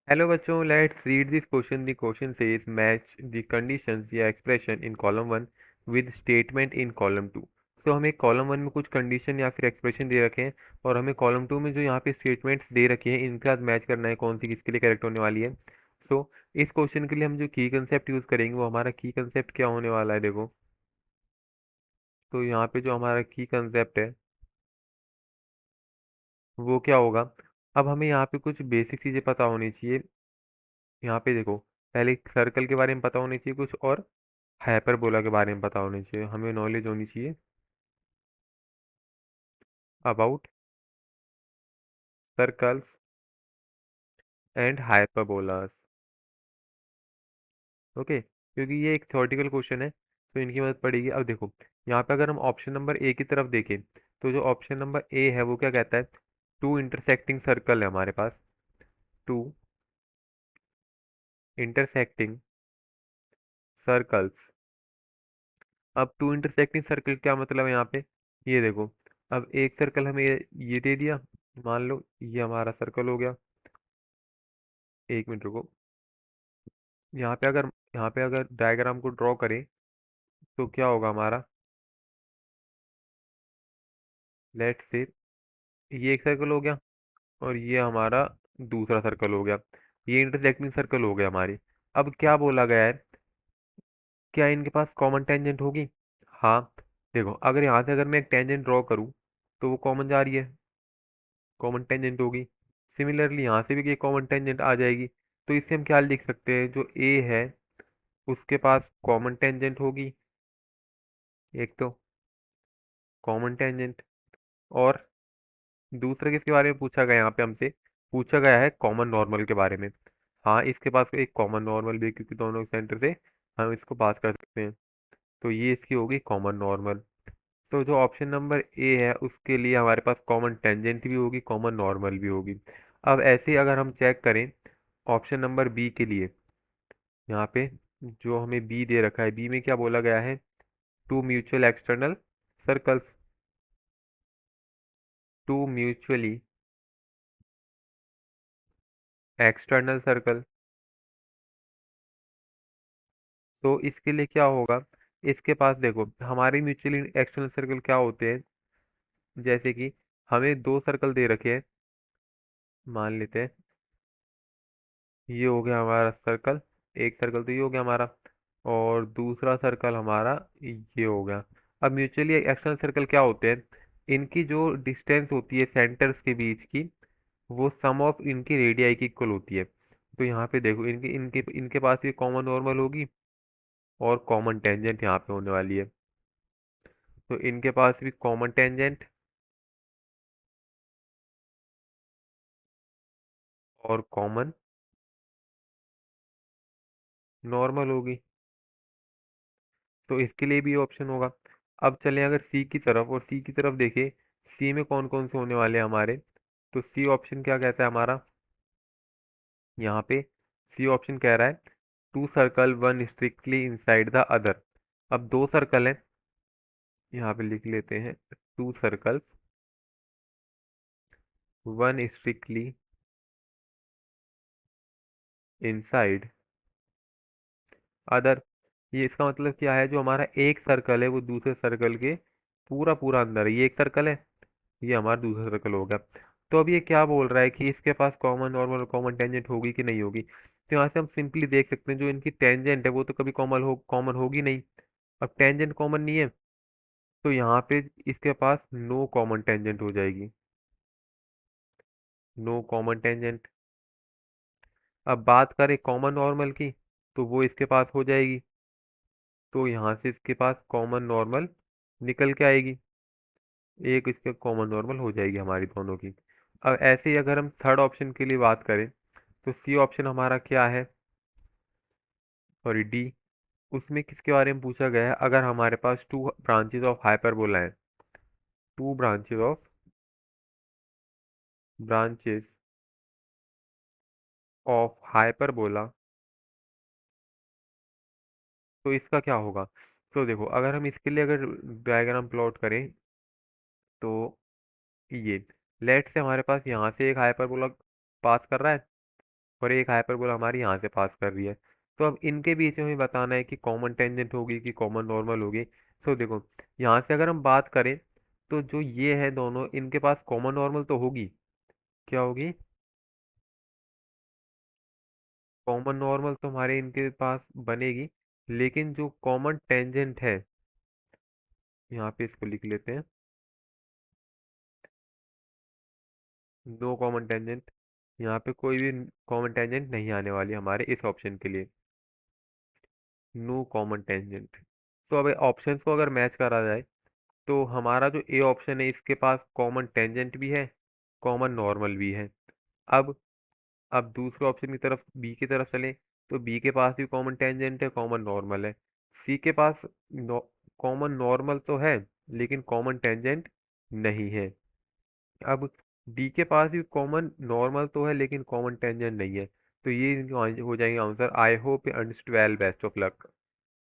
Hello बच्चों, let's read this question. The question says match the conditions या expression in column one with statement in column two. So हमें column one में कुछ condition या फिर expression दे रखे हैं और हमें कॉलम टू में जो यहाँ पे स्टेटमेंट्स दे रखे हैं इनके साथ मैच करना है कौन सी किसके लिए करेक्ट होने वाली है. इस क्वेश्चन के लिए हम जो की कंसेप्ट यूज़ करेंगे वो हमारा की कंसेप्ट क्या होने वाला है. देखो, तो यहाँ पे जो हमारा की कंसेप्ट है वो क्या होगा. अब हमें यहाँ पे कुछ बेसिक चीज़ें पता होनी चाहिए. यहाँ पे देखो, पहले सर्कल के बारे में पता होनी चाहिए कुछ, और हाइपरबोला के बारे में पता होनी चाहिए. हमें नॉलेज होनी चाहिए about circles and hyperbolas. Okay, क्योंकि ये एक थ्योरेटिकल क्वेश्चन है तो इनकी मदद पड़ेगी. अब देखो, यहाँ पे अगर हम ऑप्शन नंबर ए की तरफ देखें तो जो ऑप्शन नंबर ए है वो क्या कहता है. टू इंटरसेक्टिंग सर्कल है हमारे पास. Two intersecting circles. अब टू इंटरसेक्टिंग सर्कल क्या मतलब है यहाँ पे. ये देखो, अब एक सर्कल हमें ये दे दिया. मान लो ये हमारा सर्कल हो गया. एक मिनट रुको. यहाँ पे अगर डायग्राम को ड्रॉ करें तो क्या होगा हमारा. लेट्स से ये एक सर्कल हो गया और ये हमारा दूसरा सर्कल हो गया. ये इंटरसेक्टिंग सर्कल हो गया हमारी. अब क्या बोला गया है, क्या इनके पास कॉमन टेंजेंट होगी. हाँ, देखो, अगर यहाँ से अगर मैं एक टेंजेंट ड्रॉ करूँ तो वो कॉमन जा रही है, कॉमन टेंजेंट होगी. सिमिलरली यहाँ से भी एक कॉमन टेंजेंट आ जाएगी. तो इससे हम क्या लिख सकते हैं, जो ए है उसके पास कॉमन टेंजेंट होगी, एक तो कॉमन टेंजेंट. और दूसरा किसके बारे में पूछा गया, यहाँ पे हमसे पूछा गया है कॉमन नॉर्मल के बारे में. हाँ, इसके पास एक कॉमन नॉर्मल भी है क्योंकि दोनों सेंटर से हम इसको पास कर सकते हैं. तो ये इसकी होगी कॉमन नॉर्मल. तो जो ऑप्शन नंबर ए है उसके लिए हमारे पास कॉमन टेंजेंट भी होगी, कॉमन नॉर्मल भी होगी. अब ऐसे ही अगर हम चेक करें ऑप्शन नंबर बी के लिए, यहाँ पे जो हमें बी दे रखा है, बी में क्या बोला गया है. Two mutual external circles. Two mutually external circle. तो इसके लिए क्या होगा, इसके पास देखो हमारे म्यूचुअली एक्सटर्नल सर्कल क्या होते हैं. जैसे कि हमें दो सर्कल दे रखे हैं, मान लेते हैं ये हो गया हमारा सर्कल. एक सर्कल तो ये हो गया हमारा और दूसरा सर्कल हमारा ये हो गया. अब म्यूचुअली एक्सटर्नल सर्कल क्या होते हैं, इनकी जो डिस्टेंस होती है सेंटर्स के बीच की वो सम ऑफ इनकी रेडियाई की इक्वल होती है. तो यहाँ पे देखो इनके इनके इनके पास भी कॉमन नॉर्मल होगी और कॉमन टेंजेंट यहाँ पे होने वाली है. तो इनके पास भी कॉमन टेंजेंट और कॉमन नॉर्मल होगी. तो इसके लिए भी ऑप्शन होगा. अब चलें अगर सी की तरफ, और सी की तरफ देखें सी में कौन कौन से होने वाले हैं हमारे. तो सी ऑप्शन क्या कहता है हमारा, यहाँ पे सी ऑप्शन कह रहा है two circle one strictly inside the other. अब दो सर्कल हैं, यहाँ पे लिख लेते हैं two circles one strictly inside other. ये इसका मतलब क्या है, जो हमारा एक सर्कल है वो दूसरे सर्कल के पूरा पूरा अंदर है. ये एक सर्कल है, ये हमारा दूसरा सर्कल हो गया. तो अब ये क्या बोल रहा है कि इसके पास कॉमन नॉर्मल और कॉमन टेंजेंट होगी कि नहीं होगी. तो यहाँ से हम सिंपली देख सकते हैं जो इनकी टेंजेंट है वो तो कभी कॉमन होगी नहीं. अब टेंजेंट कॉमन नहीं है तो यहाँ पे इसके पास नो कॉमन टेंजेंट हो जाएगी, नो कॉमन टेंजेंट. अब बात करें कॉमन नॉर्मल की तो वो इसके पास हो जाएगी. तो यहाँ से इसके पास कॉमन नॉर्मल निकल के आएगी, एक इसके कॉमन नॉर्मल हो जाएगी हमारी दोनों की. अब ऐसे ही अगर हम थर्ड ऑप्शन के लिए बात करें तो सी ऑप्शन हमारा क्या है, सॉरी डी. उसमें किसके बारे में पूछा गया है, अगर हमारे पास टू ब्रांचेस ऑफ हाइपरबोला है, टू ब्रांचेस ऑफ हाइपरबोला, तो इसका क्या होगा. तो देखो अगर हम इसके लिए अगर डायग्राम प्लॉट करें तो ये लेट से हमारे पास यहाँ से एक हाइपरबोला पास कर रहा है और एक हाइपरबोला हमारी यहाँ से पास कर रही है। तो अब इनके बीच में हमें बताना है कि कॉमन टेंजेंट होगी कि कॉमन नॉर्मल होगी। सो देखो, यहाँ से अगर हम बात करें तो जो ये है दोनों, इनके पास कॉमन नॉर्मल तो होगी। क्या होगी? कॉमन नॉर्मल तो हमारे इनके पास बनेगी, लेकिन जो कॉमन टेंजेंट है, यहाँ पे इसको लिख लेते हैं, नो कॉमन टेंजेंट। यहाँ पे कोई भी कॉमन टेंजेंट नहीं आने वाली हमारे इस ऑप्शन के लिए, नो कॉमन टेंजेंट। तो अब ऑप्शंस को अगर मैच करा जाए तो हमारा जो ए ऑप्शन है इसके पास कॉमन टेंजेंट भी है, कॉमन नॉर्मल भी है। अब अब दूसरे ऑप्शन की तरफ, बी की तरफ चलें, तो बी के पास भी कॉमन टेंजेंट है, कॉमन नॉर्मल है। सी के पास कॉमन नॉर्मल तो है, लेकिन कॉमन टेंजेंट नहीं है। अब डी के पास भी कॉमन नॉर्मल तो है, लेकिन कॉमन टेंजेंट नहीं है। तो ये इनके हो जाएंगे answer. I hope you understood. Well, best of luck.